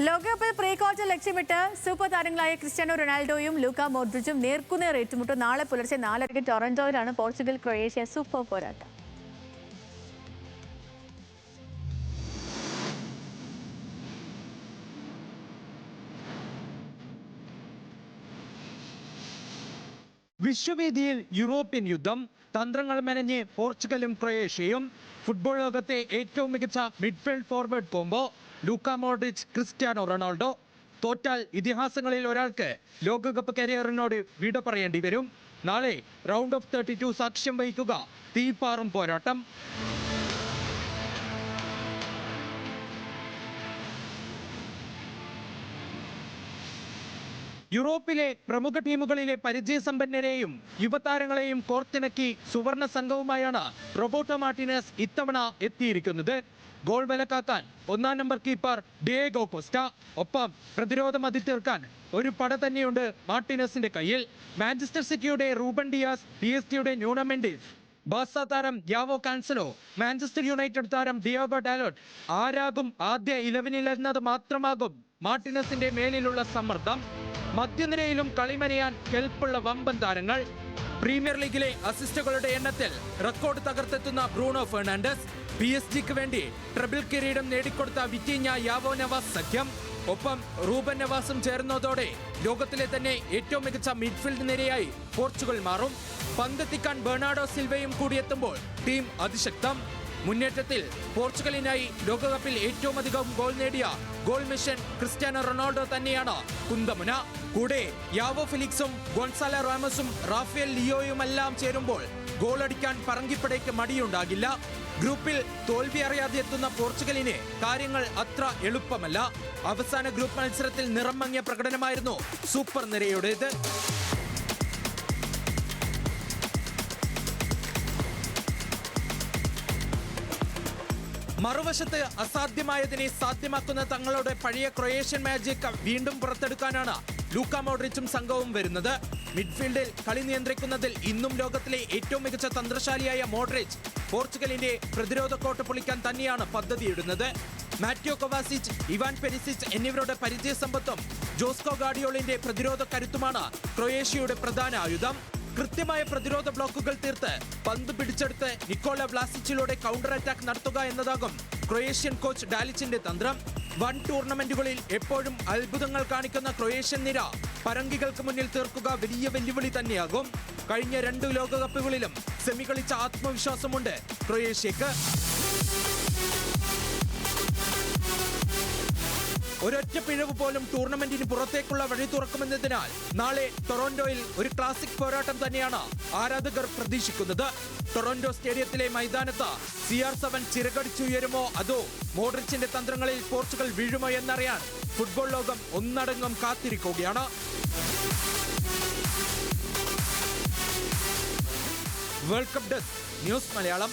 ലോകകപ്പിൽ pre quarter ലക്ഷ്യമിട്ട് super താരങ്ങളായ ക്രിസ്ത്യാനോ റൊണാൾഡോയും ലൂക്ക മോഡ്രിച്ചും നേർക്കുനേർ ഏറ്റുമുട്ടും. നാളെ പുലർച്ചെ 4:30 ടൊറന്റോയിലാണ് പോർച്ചുഗൽ ക്രൊയേഷ്യ സൂപ്പർ പോരാട്ടം. വിശ്വവേദിയിൽ യൂറോപ്യൻ യുദ്ധം, തന്ത്രങ്ങൾ മെനഞ്ഞ് പോർച്ചുഗലും ക്രൊയേഷ്യയും. ഫുട്ബോൾ ലോകത്തെ ഏറ്റവും മികച്ച midfield forward combo Luka Modric, Cristiano Ronaldo. തോറ്റാൽ ഇതിഹാസങ്ങളിൽ ഒരാൾക്ക് ലോകകപ്പ് കരിയറിനോട് വിട പറയേണ്ടി വരും. നാളെ റൗണ്ട് ഓഫ് 32 സാക്ഷ്യം വഹിക്കുക തീപ്പാറും പോരാട്ടം. യൂറോപ്പിലെ പ്രമുഖ ടീമുകളിലെ പരിചയസമ്പന്നരെയും യുവതാരങ്ങളെയും കോർത്തിണക്കി സുവർണ സംഘവുമായാണ് റോബർട്ടോ മാർട്ടിനസ് ഇത്തവണ എത്തിയിരിക്കുന്നത്. ഗോൾ വിലക്കാക്കാൻ 1-ാം നമ്പർ കീപ്പർ ഡിയേഗോ കോസ്റ്റ. ഒപ്പം പ്രതിരോധം അതിർക്കാൻ ഒരു പട തന്നെയുണ്ട് മാർട്ടിനസിന്റെ കയ്യിൽ. മാഞ്ചസ്റ്റർ സിറ്റിയുടെ റൂബൻ ഡിയാസ്, PSG-യുടെ ന്യൂനോ മെൻഡിസ്, ബാഴ്സ താരം യാവോ കാൻസലോ, മാഞ്ചസ്റ്റർ യുണൈറ്റഡ് താരം ഡിയോഗോ ഡാലോട്ട്. ആരാകും ആദ്യ 11-ൽ എന്നത് മാത്രമാകും മാർട്ടിനസിന്റെ മേലിലുള്ള സമ്മർദ്ദം. മധ്യനിരയിലും കളിമനയാൻ കെൽപ്പുള്ള വമ്പൻ താരങ്ങൾ. പ്രീമിയർ ലീഗിലെ അസിസ്റ്റുകളുടെ എണ്ണത്തിൽ റെക്കോർഡ് തകർത്തെത്തുന്ന ബ്രൂണോ ഫെർണാണ്ടസ്. PSG-ക്ക് വേണ്ടി ട്രിപ്പിൾ കിരീടം നേടിക്കൊടുത്ത വിറ്റീഞ്ഞ യാവോ നവാസ് സഖ്യം. ഒപ്പം റൂബൻ നവാസും ചേർന്നതോടെ ലോകത്തിലെ തന്നെ ഏറ്റവും മികച്ച മിഡ്ഫീൽഡ് നിരയായി പോർച്ചുഗൽ മാറും. പന്തെത്തിക്കാൻ ബെർണാഡോ സിൽവയും കൂടിയെത്തുമ്പോൾ ടീം അതിശക്തം. മുന്നേറ്റത്തിൽ പോർച്ചുഗലിനായി ലോകകപ്പിൽ ഏറ്റവും അധികം ഗോൾ നേടിയ ഗോൾ മിഷൻ ക്രിസ്ത്യാനോ റൊണാൾഡോ തന്നെയാണ് കുന്തമുന. കൂടെ യാവോ ഫെലിക്സും ഗോൺസാലോ റാമസും റാഫേൽ ലിയോയുമെല്ലാം ചേരുമ്പോൾ ഗോളടിക്കാൻ പറങ്കിപ്പടയ്ക്ക് മടിയുണ്ടാകില്ല. ഗ്രൂപ്പിൽ തോൽവി അറിയാതെ എത്തുന്ന പോർച്ചുഗലിന് കാര്യങ്ങൾ അത്ര എളുപ്പമല്ല. അവസാന ഗ്രൂപ്പ് മത്സരത്തിൽ നിറം മങ്ങിയ പ്രകടനമായിരുന്നു സൂപ്പർ നിരയുടേത്. മറുവശത്ത് അസാധ്യമായതിനെ സാധ്യമാക്കുന്ന തങ്ങളുടെ പഴയ ക്രൊയേഷ്യൻ മാജിക് വീണ്ടും പുറത്തെടുക്കാനാണ് ലൂക്ക മോഡ്രിച്ചും സംഘവും വരുന്നത്. മിഡ്ഫീൽഡിൽ കളി നിയന്ത്രിക്കുന്നതിൽ ഇന്നും ലോകത്തിലെ ഏറ്റവും മികച്ച തന്ത്രശാലിയായ മോഡ്രിച്ച് പോർച്ചുഗലിന്റെ പ്രതിരോധ കോട്ട പൊളിക്കാൻ തന്നെയാണ് പദ്ധതിയിടുന്നത്. മാറ്റിയോ കൊവാസിച്ച്, ഇവാൻ പെരിസിച്ച് എന്നിവരുടെ പരിചയസമ്പത്തും ജോസ്കോ ഗാർഡിയോളിന്റെ പ്രതിരോധ കരുത്തുമാണ് ക്രൊയേഷ്യയുടെ പ്രധാന ആയുധം. കൃത്യമായ പ്രതിരോധ ബ്ലോക്കുകൾ തീർത്ത് പന്ത് പിടിച്ചെടുത്ത് നിക്കോള വ്ലാസിച്ചിലൂടെ കൗണ്ടർ അറ്റാക്ക് നടത്തുക എന്നതാകും ക്രൊയേഷ്യൻ കോച്ച് ഡാലിച്ചിന്റെ തന്ത്രം. വൻ ടൂർണമെന്റുകളിൽ എപ്പോഴും അത്ഭുതങ്ങൾ കാണിക്കുന്ന ക്രൊയേഷ്യൻ നിര പരങ്കികൾക്ക് മുന്നിൽ തീർക്കുക വലിയ വെല്ലുവിളി തന്നെയാകും. കഴിഞ്ഞ 2 ലോകകപ്പുകളിലും സെമി കളിച്ച ആത്മവിശ്വാസമുണ്ട് ക്രൊയേഷ്യക്ക്. ഒരൊറ്റ പിഴവ് പോലും ടൂർണമെന്റിന് പുറത്തേക്കുള്ള വഴി തുറക്കുമെന്നതിനാൽ നാളെ ടൊറന്റോയിൽ ഒരു ക്ലാസിക് പോരാട്ടം തന്നെയാണ് ആരാധകർ പ്രതീക്ഷിക്കുന്നത്. ടൊറന്റോ സ്റ്റേഡിയത്തിലെ മൈതാനത്ത് CR7 ചിറകടിച്ചുയരുമോ അതോ മോഡ്രിച്ചിന്റെ തന്ത്രങ്ങളിൽ പോർച്ചുഗൽ വീഴുമോ എന്നറിയാൻ ഫുട്ബോൾ ലോകം ഒന്നടങ്കം കാത്തിരിക്കുകയാണ്. World cup desk, news Malayalam.